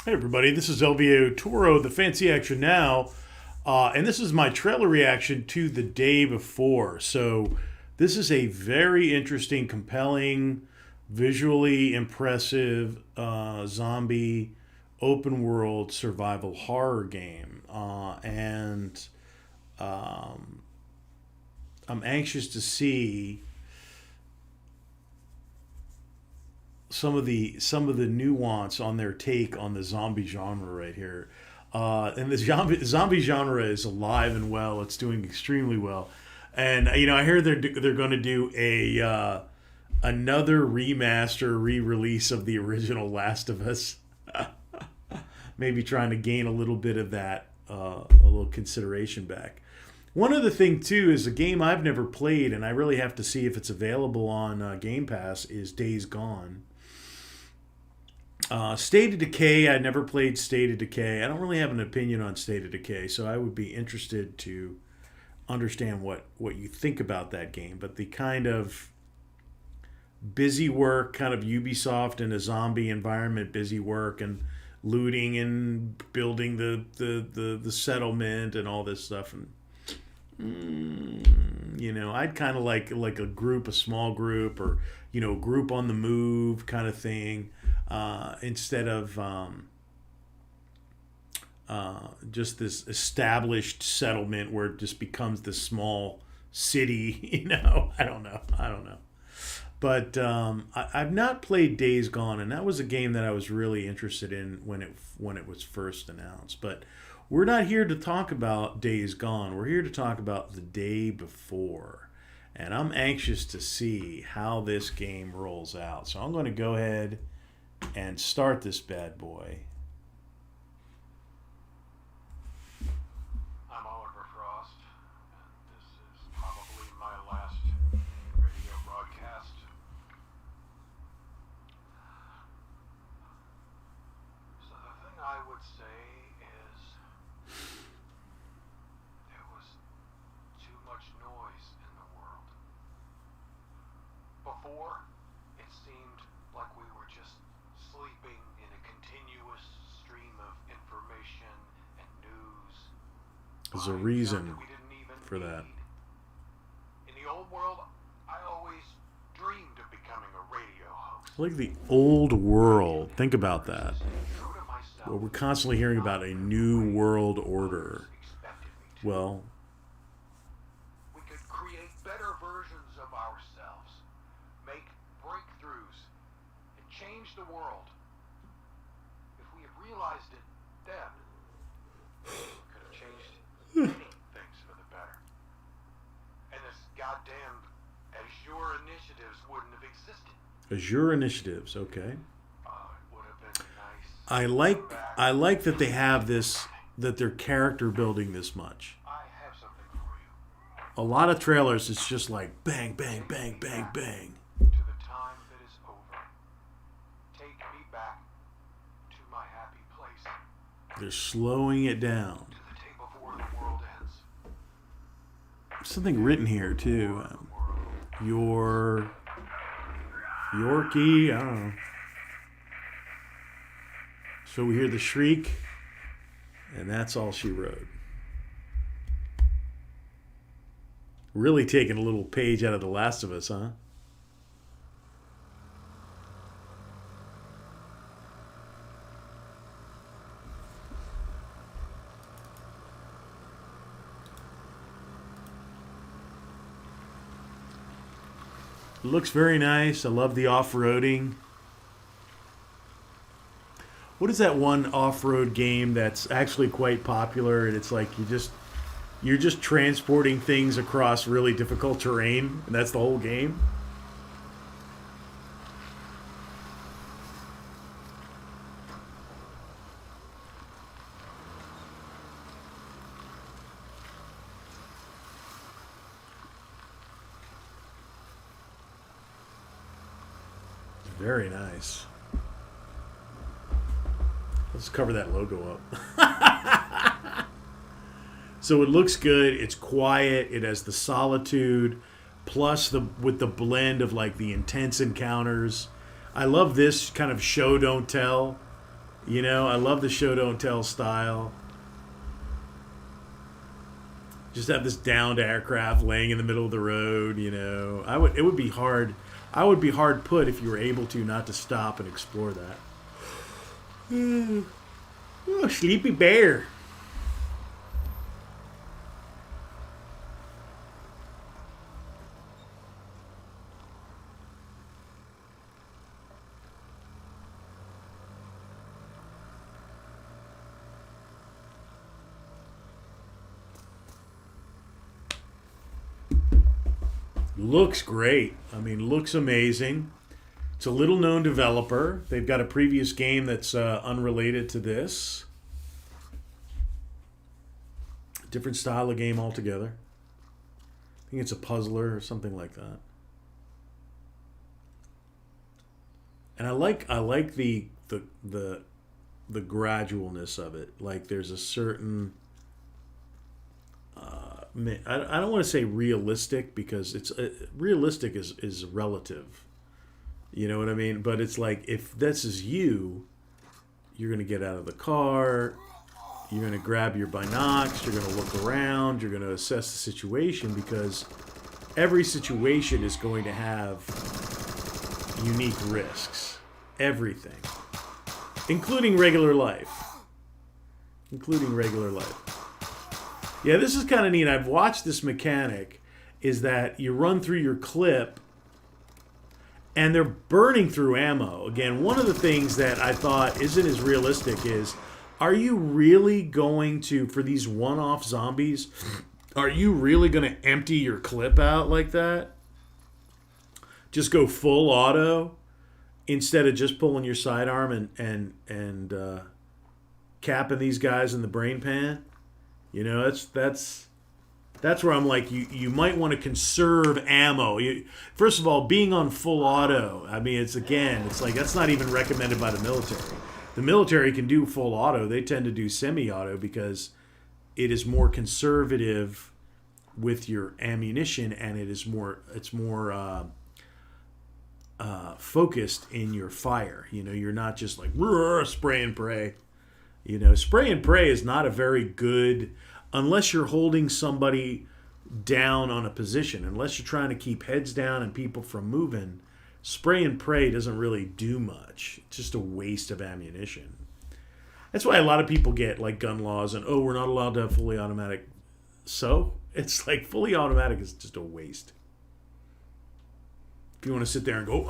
Hey everybody, this is LVO Toro, the Fancy Action Now, and this is my trailer reaction to The Day Before. So this is a very interesting, compelling, visually impressive zombie open world survival horror game, and I'm anxious to see some of the nuance on their take on the zombie genre right here. And the zombie genre is alive and well. It's doing extremely well, and I hear they're going to do a another remaster re-release of the original Last of Us. Maybe trying to gain a little bit of that, a little consideration back. One other thing too is a game I've never played, and I really have to see if it's available on Game Pass. Is Days Gone. State of Decay, I never played State of Decay. I don't really have an opinion on State of Decay, so I would be interested to understand what you think about that game. But the kind of busy work, kind of Ubisoft in a zombie environment, busy work and looting and building the settlement and all this stuff. And I'd kind of like a group, a small group, or group on the move kind of thing, instead of just this established settlement where it just becomes this small city. I don't know. But I've not played Days Gone, and that was a game that I was really interested in when it was first announced. But we're not here to talk about Days Gone. We're here to talk about The Day Before. And I'm anxious to see how this game rolls out. So I'm going to go ahead and start this bad boy. I'm Oliver Frost, and this is probably my last radio broadcast. So the thing I would say is there was too much noise in the world. Before, it seemed like we were just sleeping in a continuous stream of information and news. There's a reason for that. In the old world, I always dreamed of becoming a radio host. Like the old world. Think about that. True to myself, Well, we're constantly hearing about a new world order. expected me to. Well, We could create better versions of ourselves, make breakthroughs, and change the world. If we had realized it then, we could have changed many things for the better. And this goddamn Azure initiatives wouldn't have existed. Azure Initiatives, okay. It would have been nice. I like that they have this, that they're character building this much. I have something for you. A lot of trailers, it's just like bang, bang, bang, bang, bang. To the time that is over. Take me back to my happy place. They're slowing it down. To the day before the world ends. Something written here too. World. Yorkie, I don't know. So we hear the shriek, and that's all she wrote. Really taking a little page out of The Last of Us, huh? It looks very nice. I love the off-roading. What is that one off-road game that's actually quite popular, and it's like you're just transporting things across really difficult terrain, and that's the whole game? Very nice. Let's cover that logo up. So it looks good. It's quiet. It has the solitude, plus with the blend of like the intense encounters. I love this kind of show don't tell. You know, I love the show don't tell style. Just have this downed aircraft laying in the middle of the road. You know, it would be hard. I would be hard put if you were able to not to stop and explore that. Oh, sleepy bear. Looks great. I mean, looks amazing. It's a little known developer. They've got a previous game that's unrelated to this. Different style of game altogether. I think it's a puzzler or something like that. And I like the gradualness of it. Like there's a certain I don't want to say realistic because it's realistic is relative. You know what I mean? But it's like if this is you, you're going to get out of the car, you're going to grab your binocs, you're going to look around, you're going to assess the situation because every situation is going to have unique risks. Everything. Including regular life. Yeah, this is kind of neat. I've watched this mechanic is that you run through your clip and they're burning through ammo. Again, one of the things that I thought isn't as realistic is, are you really going to, for these one-off zombies, are you really going to empty your clip out like that? Just go full auto instead of just pulling your sidearm and capping these guys in the brain pan? You know, that's where I'm like, you might want to conserve ammo. First of all, being on full auto, I mean, it's like that's not even recommended by the military. The military can do full auto. They tend to do semi-auto because it is more conservative with your ammunition and it's more focused in your fire. You know, you're not just like spray and pray. You know, spray and pray is not a very good, unless you're holding somebody down on a position, unless you're trying to keep heads down and people from moving, spray and pray doesn't really do much. It's just a waste of ammunition. That's why a lot of people get like gun laws and, we're not allowed to have fully automatic. So it's like fully automatic is just a waste. If you want to sit there and go,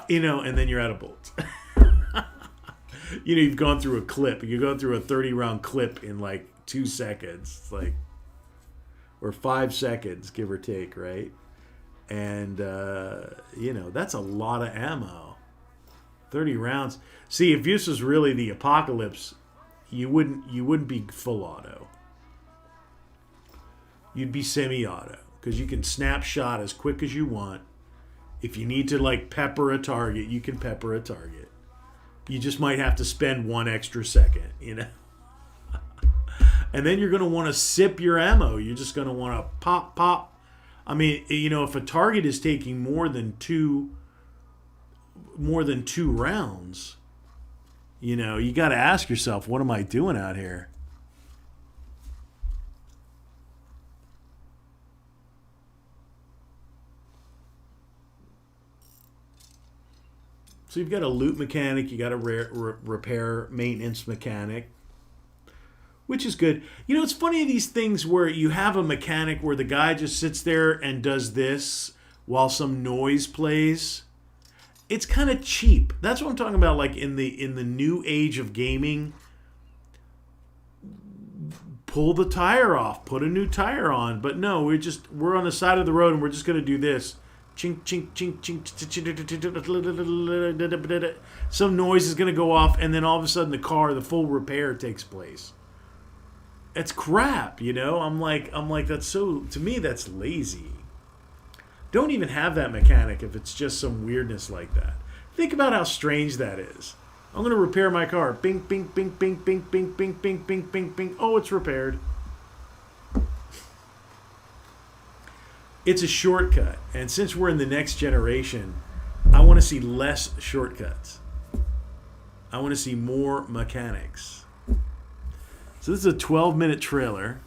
you know, and then you're out of bullets. You know, you've gone through a clip. You go through a 30-round clip in like 2 seconds. It's like, or 5 seconds, give or take, right? And, you know, that's a lot of ammo. 30 rounds. See, if this was really the apocalypse, you wouldn't be full auto. You'd be semi-auto. Because you can snapshot as quick as you want. If you need to, like, pepper a target, you can pepper a target. You just might have to spend 1 extra second, you know? And then you're going to want to sip your ammo. You're just going to want to pop. I mean, you know, if a target is taking more than two rounds, you know, you got to ask yourself, what am I doing out here? So you've got a loot mechanic, you got a repair maintenance mechanic, which is good. You know, it's funny these things where you have a mechanic where the guy just sits there and does this while some noise plays. It's kind of cheap. That's what I'm talking about. Like in the new age of gaming, pull the tire off, put a new tire on. But no, we're on the side of the road and we're just going to do this. Chink, chink, chink, chink. Some noise is going to go off, and then all of a sudden the full repair takes place. It's crap, you know? I'm like, that's so, to me, that's lazy. Don't even have that mechanic if it's just some weirdness like that. Think about how strange that is. I'm going to repair my car. Bing, bing, bing, bing, bing, bing, bing, bing, bing, bing, bing. Oh, it's repaired. It's a shortcut. And since we're in the next generation, I want to see less shortcuts. I want to see more mechanics. So this is a 12-minute trailer.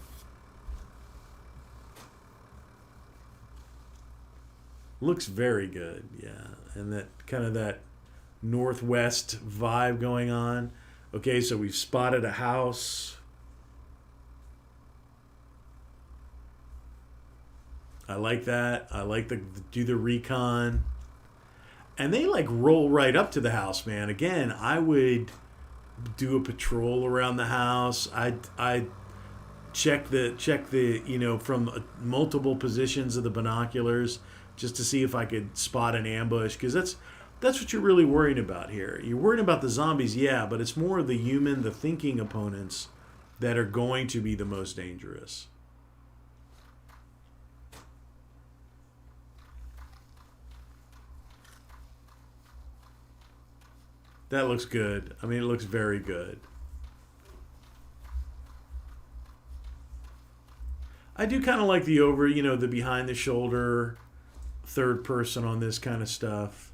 Looks very good, yeah. And that kind of that northwest vibe going on. Okay, so we've spotted a house. I like that. I like the do the recon. And they like roll right up to the house, man. Again, I would do a patrol around the house. I check the from multiple positions of the binoculars just to see if I could spot an ambush, because that's what you're really worrying about here. You're worrying about the zombies, yeah, but it's more the human, the thinking opponents that are going to be the most dangerous. That looks good. I mean, it looks very good. I do kind of like the behind the shoulder third person on this kind of stuff.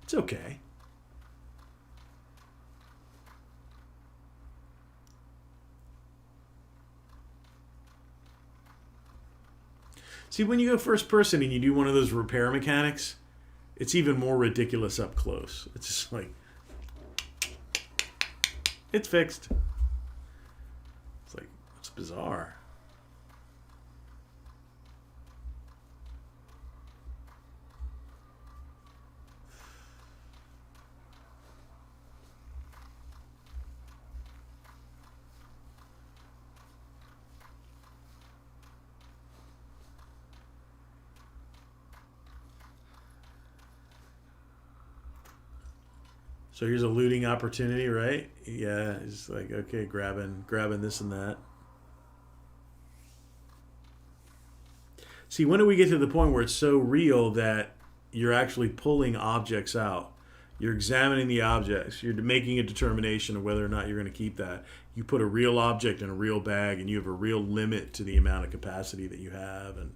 It's okay. See, when you go first person and you do one of those repair mechanics, it's even more ridiculous up close. It's just like, it's fixed. It's like, it's bizarre. So here's a looting opportunity, right? Yeah, it's like, okay, grabbing this and that. See, when do we get to the point where it's so real that you're actually pulling objects out? You're examining the objects. You're making a determination of whether or not you're going to keep that. You put a real object in a real bag, and you have a real limit to the amount of capacity that you have. And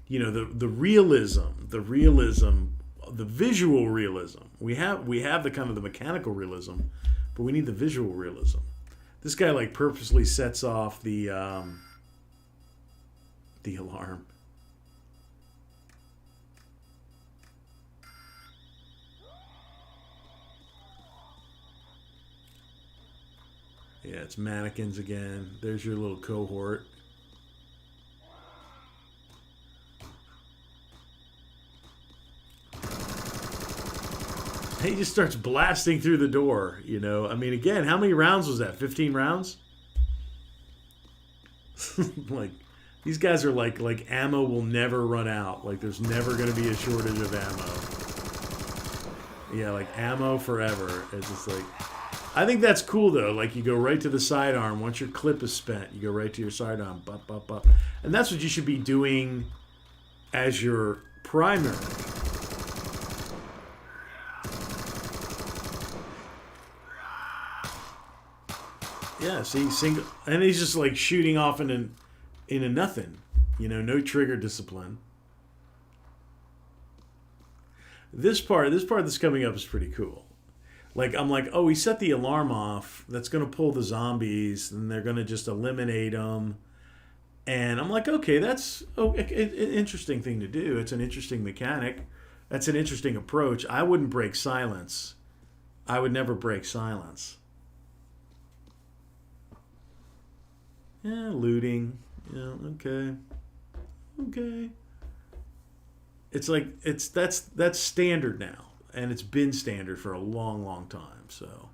the realism, the visual realism. We have the kind of the mechanical realism, but we need the visual realism. This guy like purposely sets off the alarm. Yeah, it's mannequins again. There's your little cohort. He just starts blasting through the door, I mean, again, how many rounds was that? 15 rounds? Like, these guys are like ammo will never run out. Like, there's never going to be a shortage of ammo. Yeah, like ammo forever. It's just like, I think that's cool though. Like, you go right to the sidearm. Once your clip is spent, you go right to your sidearm. Bup, bup, bup. And that's what you should be doing as your primary. Yeah, see, single, and he's just like shooting off in a nothing, no trigger discipline. This part that's coming up is pretty cool. Like, I'm like, oh, he set the alarm off. That's gonna pull the zombies, and they're gonna just eliminate them. And I'm like, okay, that's an interesting thing to do. It's an interesting mechanic. That's an interesting approach. I wouldn't break silence. I would never break silence. Yeah, looting. Yeah, okay. It's like that's standard now, and it's been standard for a long, long time. So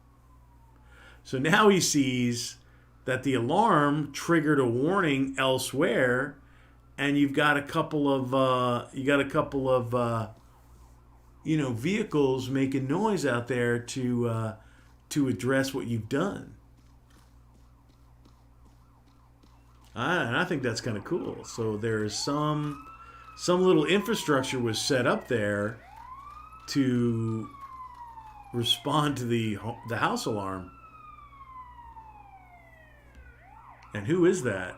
now he sees that the alarm triggered a warning elsewhere, and you've got a couple of vehicles making noise out there to address what you've done. And I think that's kind of cool. So there's some little infrastructure was set up there to respond to the house alarm. And who is that?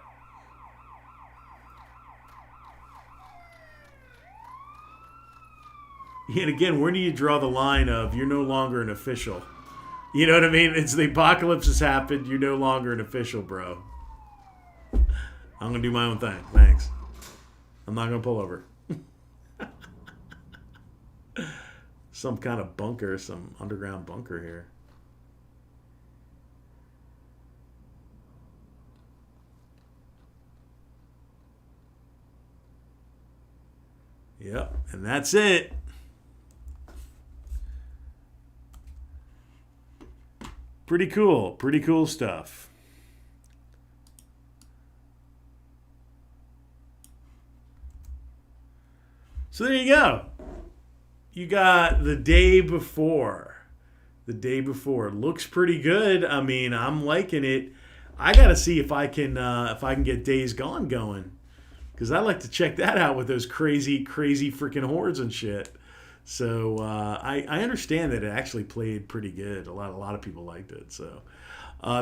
And again, where do you draw the line of you're no longer an official? You know what I mean? It's the apocalypse has happened. You're no longer an official, bro. I'm gonna do my own thing. Thanks. I'm not gonna pull over. Some kind of bunker, some underground bunker here. Yep, and that's it. Pretty cool. Pretty cool stuff. So there you go. You got the day before. The day before. It looks pretty good. I mean, I'm liking it. I gotta see if I can get Days Gone going, because I like to check that out with those crazy freaking hordes and shit. So I understand that it actually played pretty good. A lot of people liked it. So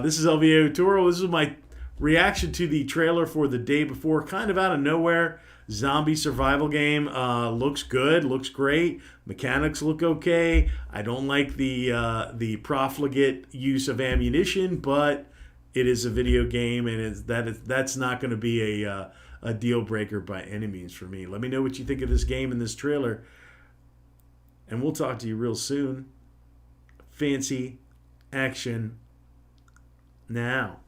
this is LVO Toro. This is my reaction to the trailer for the day before. Kind of out of nowhere. Zombie survival game. Looks good. Looks great. Mechanics look okay. I don't like the profligate use of ammunition, but it is a video game, and that's not going to be a deal breaker by any means for me. Let me know what you think of this game and this trailer, and we'll talk to you real soon. Fancy action now.